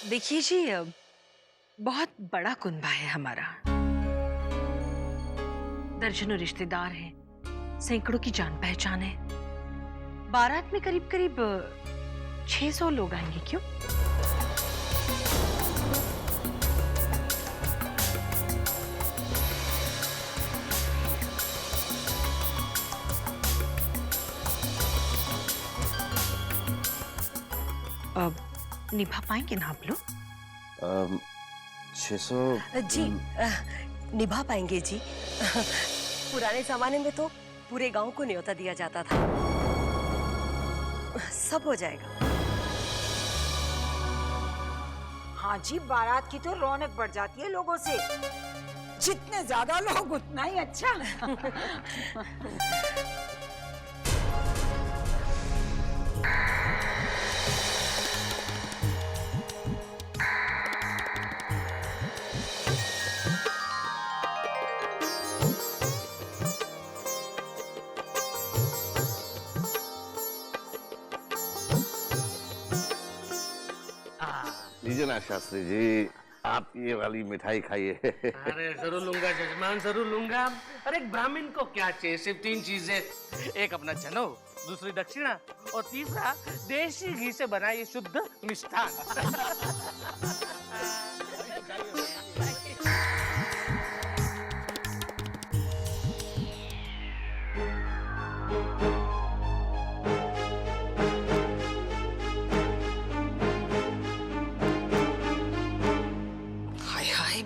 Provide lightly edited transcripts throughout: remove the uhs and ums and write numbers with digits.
देखिए जी, बहुत बड़ा कुनबा है हमारा। दर्जनों रिश्तेदार हैं, सैकड़ों की जान पहचान है। बारात में करीब करीब 600 लोग आएंगे। क्यों? अब निभा पाएंगे ना आप लोग? 600 जी निभा पाएंगे जी। पुराने जमाने में तो पूरे गांव को न्योता दिया जाता था। सब हो जाएगा। हाँ जी, बारात की तो रौनक बढ़ जाती है लोगों से। जितने ज्यादा लोग उतना ही अच्छा। लीजिए ना शास्त्री जी, आप ये वाली मिठाई खाइए। अरे जरूर लूंगा जजमान, जरूर लूंगा। अरे एक ब्राह्मण को क्या चाहिए? सिर्फ 3 चीजें। एक अपना जनेऊ, दूसरी दक्षिणा और तीसरा देसी घी से बना ये शुद्ध मिष्ठान। हाय हाय,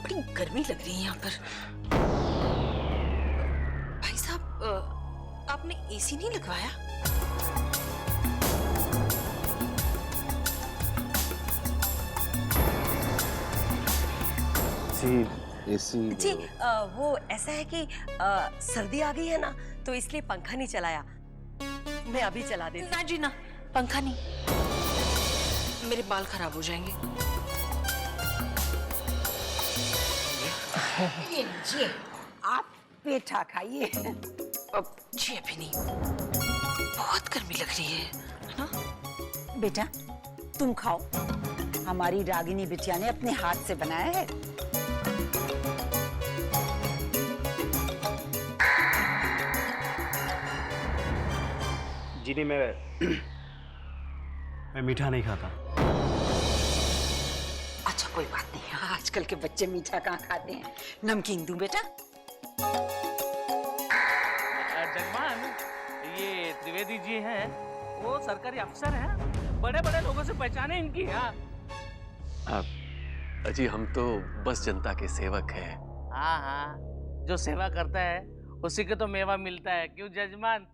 बड़ी गर्मी लग रही है यहाँ पर। भाई साहब, आपने एसी नहीं लगवाया? जी एसी जी वो ऐसा है कि सर्दी आ गई है ना, तो इसलिए पंखा नहीं चलाया। मैं अभी चला देती। ना जी ना, पंखा नहीं, मेरे बाल खराब हो जाएंगे। जी आप पेठा खाइए। अब जी अभी नहीं, बहुत गर्मी लग रही है ना? बेटा तुम खाओ, हमारी रागिनी बिटिया ने अपने हाथ से बनाया है। जी नहीं, मैं मीठा नहीं खाता। अच्छा कोई बात नहीं, आजकल के बच्चे मीठा कहाँ खाते हैं। नमकीन दूं बेटा? जजमान, ये त्रिवेदी जी हैं, वो सरकारी अफसर हैं, बड़े बड़े लोगों से पहचाने इनकी। हाँ अजी, हम तो बस जनता के सेवक हैं। हाँ हाँ, जो सेवा करता है उसी को तो मेवा मिलता है। क्यों जजमान?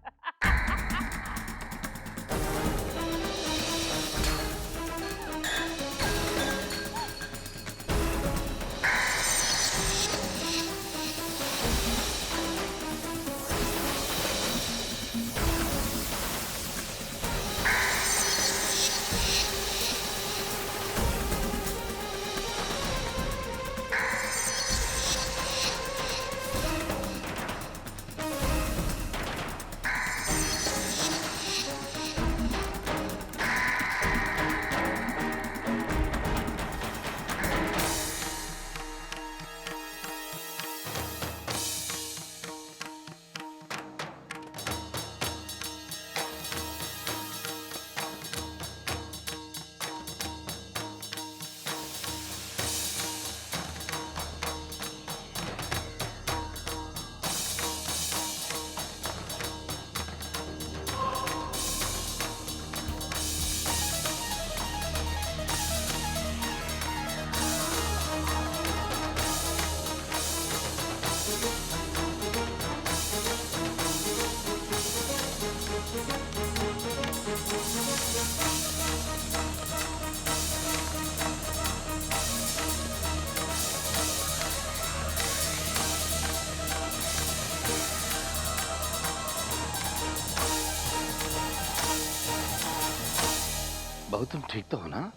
बहू तुम ठीक तो हो ना?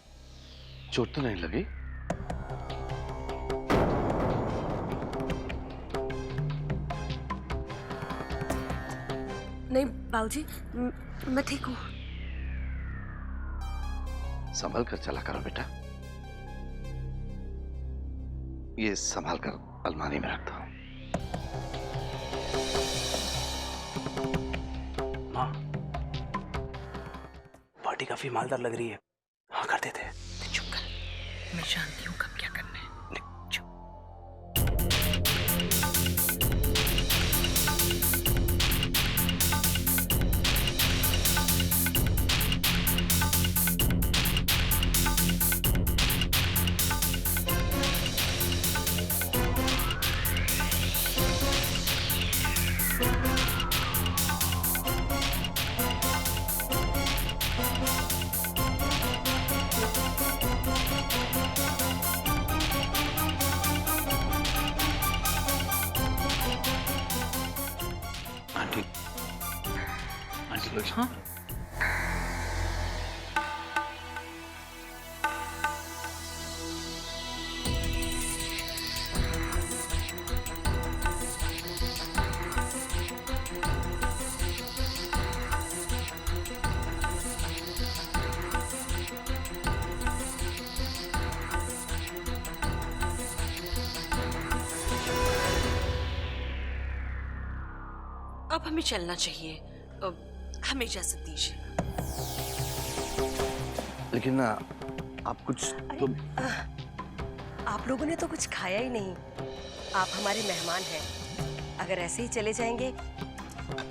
चोट तो नहीं लगी? नहीं बाबूजी, मैं ठीक हूँ। संभल कर चला करो बेटा। ये संभाल कर अलमारी में रखता हूँ। माँ, पार्टी काफी मालदार लग रही है, हाँ कर देते हैं। चुप कर, मैं जानती हूँ कब क्या करना है। चुप। आंटी, आंटी कुछ हाँ? अब हमें चलना चाहिए। हमें इजाजत दीजिए। लेकिन ना, आप कुछ तो... आप लोगों ने तो कुछ खाया ही नहीं। आप हमारे मेहमान हैं। अगर ऐसे ही चले जाएंगे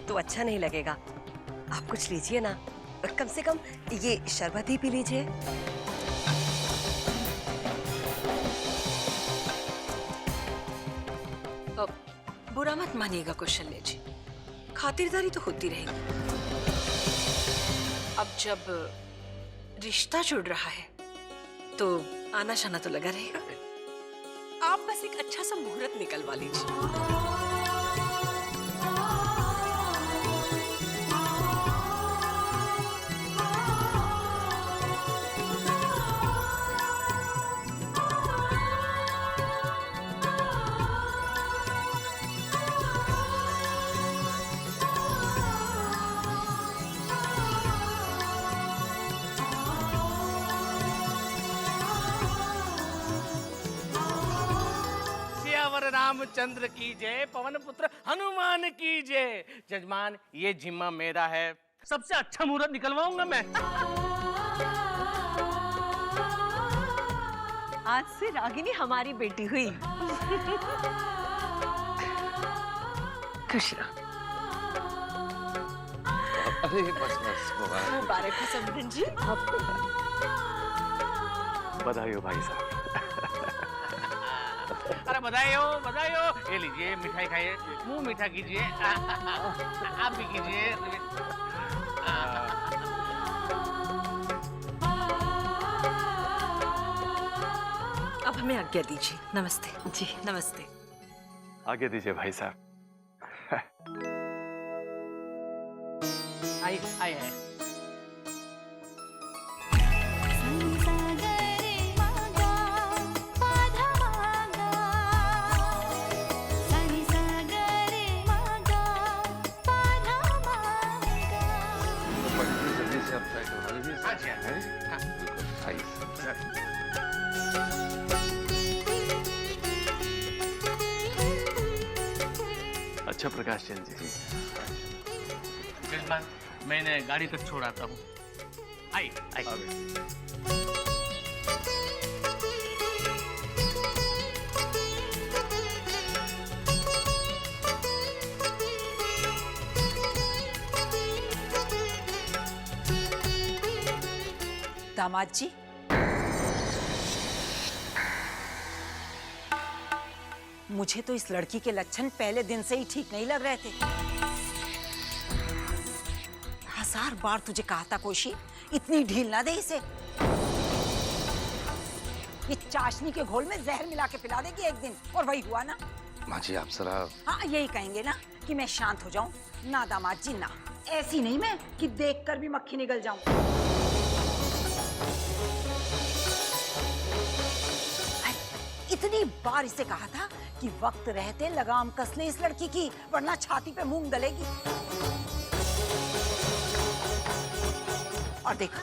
तो अच्छा नहीं लगेगा। आप कुछ लीजिए ना, और कम से कम ये शरबत ही पी लीजिए। बुरा मत मानिएगा कौशल्या जी, खातिरदारी तो होती रहेगी। अब जब रिश्ता जुड़ रहा है तो आना जाना तो लगा रहेगा। आप बस एक अच्छा सा मुहूर्त निकलवा लीजिए। रामचंद्र की जय, पवन पुत्र हनुमान की जय। जजमान, ये जिम्मा मेरा है, सबसे अच्छा मुहूर्त निकलवाऊंगा मैं। आज से रागिनी हमारी बेटी हुई। खुश रहो। अरे बस बस, मुबारक हो समरन जी। बधाई हो भाई साहब। अरे बधाई हो, बधाई हो। ये लीजिए, मिठाई खाइए, मुंह मीठा कीजिए। आप भी कीजिए। अब हमें आज्ञा दीजिए। नमस्ते जी। नमस्ते। आगे दीजिए भाई साहब। आई आई है। अच्छा प्रकाश चंद जी। जजमान, मैंने गाड़ी तक छोड़ाता हूँ। आई आई। दामाद जी, मुझे तो इस लड़की के लक्षण पहले दिन से ही ठीक नहीं लग रहे थे। 1000 बार तुझे कहा था कोशी, इतनी ढील ना दे इसे। ये चाशनी के घोल में जहर मिला के पिला देगी एक दिन, और वही हुआ ना। माँ जी, आप जरा... हाँ, यही कहेंगे ना कि मैं शांत हो जाऊं। ना दामाद जी ना, ऐसी नहीं मैं कि देखकर भी मक्खी निगल जाऊं। इतनी बार इसे कहा था कि वक्त रहते लगाम कस ले इस लड़की की, वरना छाती पे मूंग दलेगी। और देखा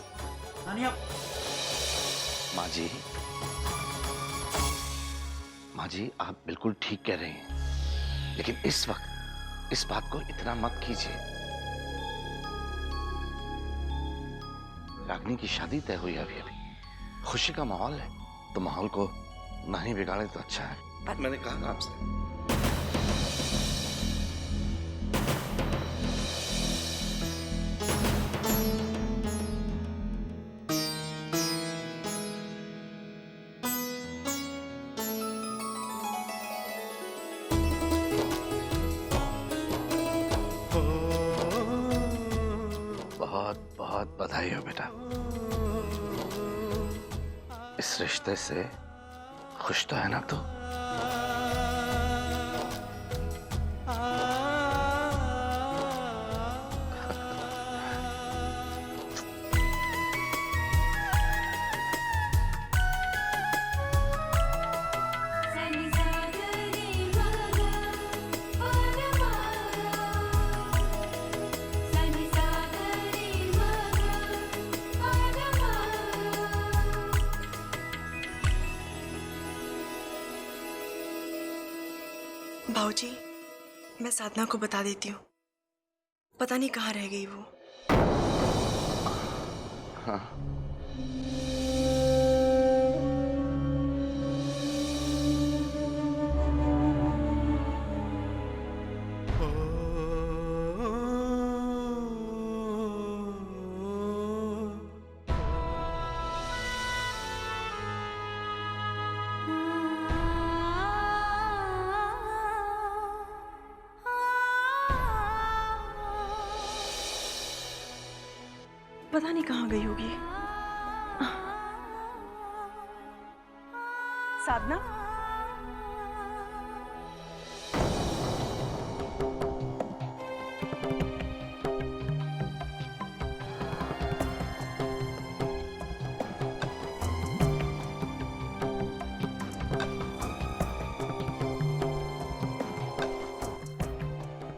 माँ माँ जी आप बिल्कुल ठीक कह रही हैं, लेकिन इस वक्त इस बात को इतना मत कीजिए। रागिनी की शादी तय हुई है अभी, खुशी का माहौल है, तो माहौल को नहीं बिगाड़े तो अच्छा है। पर मैंने कहा ना आपसे। बहुत बहुत बधाई हो बेटा। इस रिश्ते से खुश तो है ना तू? भाऊजी, मैं साधना को बता देती हूँ। पता नहीं कहाँ रह गई वो। हाँ। पता नहीं कहाँ गई होगी। साधना,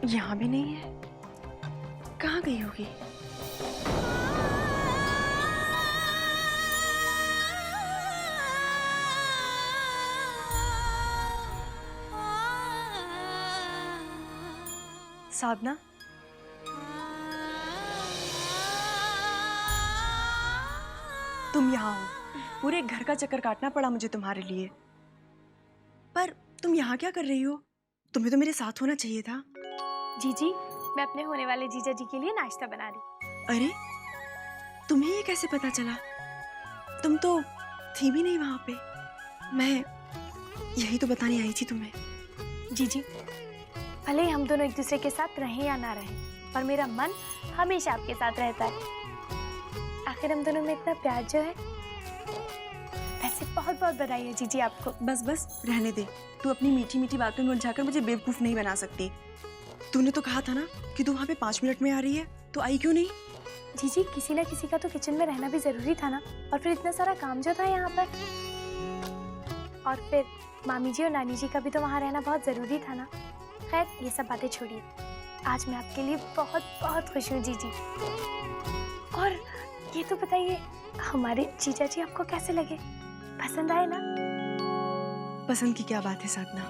यहाँ भी नहीं है। कहाँ गई होगी? साधना, तुम यहाँ हो। पूरे घर का चक्कर काटना पड़ा मुझे तुम्हारे लिए। पर तुम यहाँ क्या कर रही हो? तुम्हें तो मेरे साथ होना चाहिए था। जीजी, मैं अपने होने वाले जीजा जी के लिए नाश्ता बना रही। अरे, तुम्हें ये कैसे पता चला? तुम तो थी भी नहीं वहां पे। मैं यही तो बताने आई थी तुम्हें। जीजी, भले ही हम दोनों एक दूसरे के साथ रहें या ना रहें, पर मेरा मन हमेशा आपके साथ रहता है। आखिर हम दोनों में इतना प्यार जो है। वैसे बहुत बहुत बधाई है जीजी आपको। बस बस रहने दे। तू अपनी मीठी मीठी बातों में उलझाकर मुझे बेवकूफ नहीं बना सकती। तूने तो कहा था ना कि तू वहाँ पे 5 मिनट में आ रही है, तो आई क्यों नहीं? जीजी, किसी ना किसी का तो किचन में रहना भी जरूरी था ना, और फिर इतना सारा काम जो था यहाँ पर, और फिर मामी जी और नानी जी का भी तो वहाँ रहना बहुत जरूरी था ना। खैर, ये सब बातें छोड़िए। आज मैं आपके लिए बहुत बहुत खुश हूँ जीजी। और ये तो बताइए, हमारे जीजा जी आपको कैसे लगे? पसंद आए ना? पसंद की क्या बात है साधना।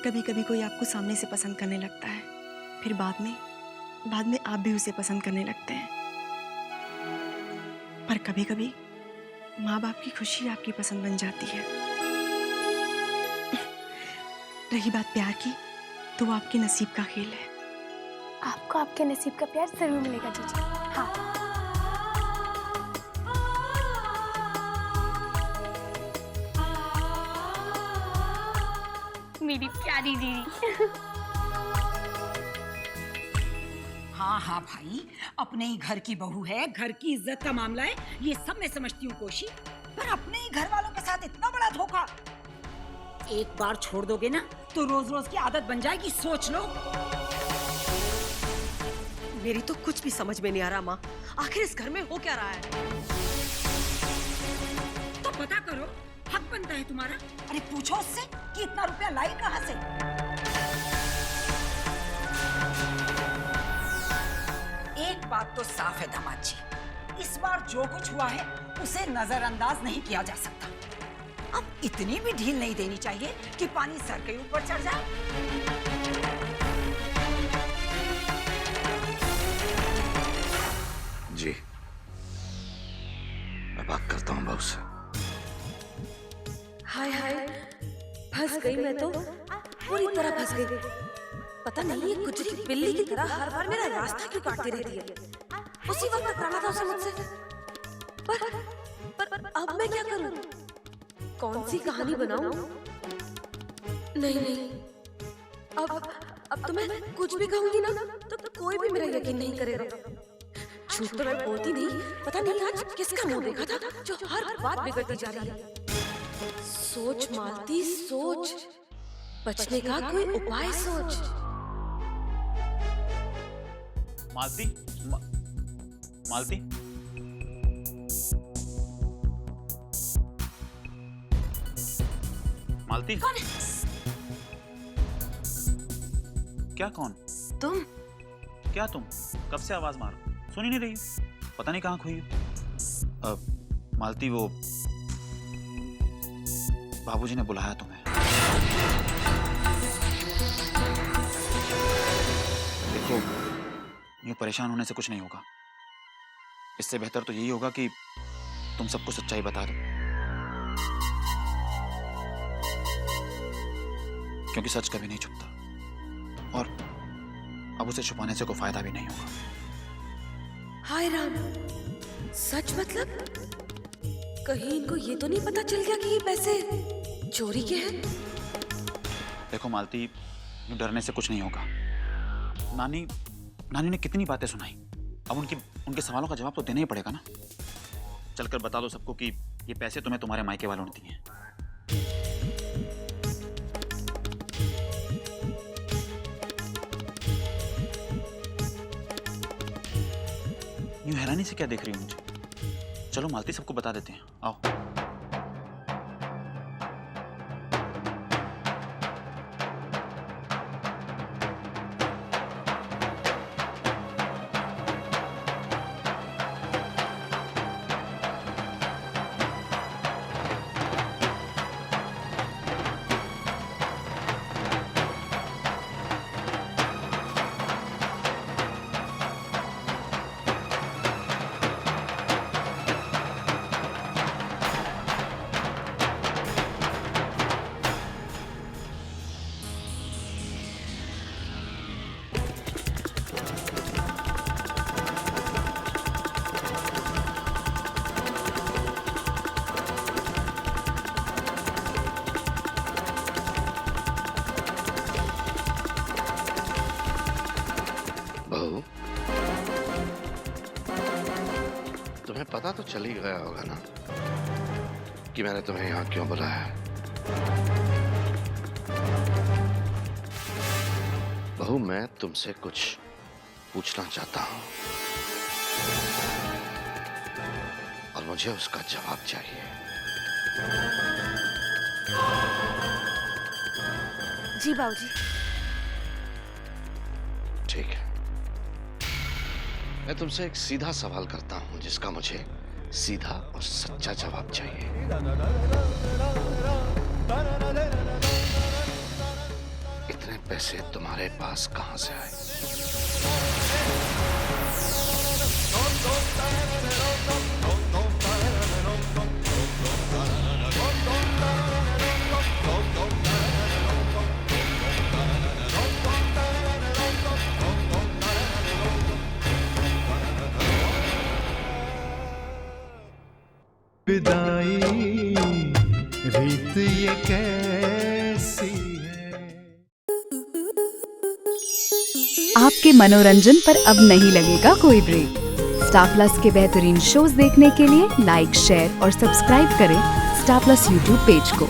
कभी कभी कोई आपको सामने से पसंद करने लगता है, फिर बाद में आप भी उसे पसंद करने लगते हैं। पर कभी कभी माँ बाप की खुशी आपकी पसंद बन जाती है। रही बात प्यार की, तो वो आपके नसीब का खेल है। आपको आपके नसीब का प्यार जरूर मिलेगा जीजी। हाँ। मेरी प्यारी दीदी। हाँ हाँ भाई, अपने ही घर की बहू है, घर की इज्जत का मामला है, ये सब मैं समझती हूँ कोशी, पर अपने ही घर वालों के साथ इतना बड़ा धोखा। एक बार छोड़ दोगे ना तो रोज रोज की आदत बन जाएगी, सोच लो। मेरी तो कुछ भी समझ में नहीं आ रहा माँ, आखिर इस घर में हो क्या रहा है? तो पता करो, हक बनता है तुम्हारा। अरे पूछो उससे कि इतना रुपया लाई कहाँ से। एक बात तो साफ है दामाद जी, इस बार जो कुछ हुआ है उसे नजरअंदाज नहीं किया जा सकता। अब इतनी भी ढील नहीं देनी चाहिए कि पानी सर के ऊपर चढ़ जाए। जी, मैं बात करता हूँ बहू से। हाय हाय, फंस गई मैं तो, पूरी तरह फंस गई। पता नहीं ये गुजरी बिल्ली की तरह हर बार मेरा रास्ता क्यों काटती रहती है। उसी वक्त प्राणा था उसे मुझसे। पर अब मैं क्या करूं? कौन सी कहानी बनाऊं? नहीं, अब तो मैं कुछ भी कहूंगी ना तो कोई भी मेरा यकीन नहीं करेगा। झूठ तो मैं बोलती नहीं, पता नहीं आज किसका मुंह देखा था जो हर बात बिगड़ती जा रही है। सोच मालती सोच, बचने का कोई उपाय सोच। मालती, मालती, मालती, कौन है? क्या कौन? तुम? क्या तुम? कब से आवाज मारो, सुन ही नहीं रही? पता नहीं कहाँ खोई हो। मालती, वो बाबूजी ने बुलाया तुम्हें। देखो, यूं परेशान होने से कुछ नहीं होगा। इससे बेहतर तो यही होगा कि तुम सबको सच्चाई बता दो, क्योंकि सच कभी नहीं छुपता और अब उसे छुपाने से कोई फायदा भी नहीं होगा। हाय राम, सच मतलब? कहीं इनको ये तो नहीं पता चल गया कि ये पैसे चोरी के हैं? देखो मालती, यूं डरने से कुछ नहीं होगा। नानी ने कितनी बातें सुनाई, अब उनके सवालों का जवाब तो देना ही पड़ेगा ना। चलकर बता दो सबको कि ये पैसे तुम्हें तुम्हारे मायके वालों ने दिए हैं। यूं हैरानी से क्या देख रही हो मुझे? चलो मालती, सबको बता देते हैं, आओ। बहू, तुम्हें पता तो चल ही गया होगा ना कि मैंने तुम्हें यहाँ क्यों बुलाया है। बहू, मैं तुमसे कुछ पूछना चाहता हूँ और मुझे उसका जवाब चाहिए। जी बाबूजी। ठीक है, मैं तुमसे एक सीधा सवाल करता हूं जिसका मुझे सीधा और सच्चा जवाब चाहिए। इतने पैसे तुम्हारे पास कहां से आए? विदाई रीत ये कैसी है। आपके मनोरंजन पर अब नहीं लगेगा कोई ब्रेक। स्टार प्लस के बेहतरीन शोज देखने के लिए लाइक, शेयर और सब्सक्राइब करें स्टार प्लस यूट्यूब पेज को।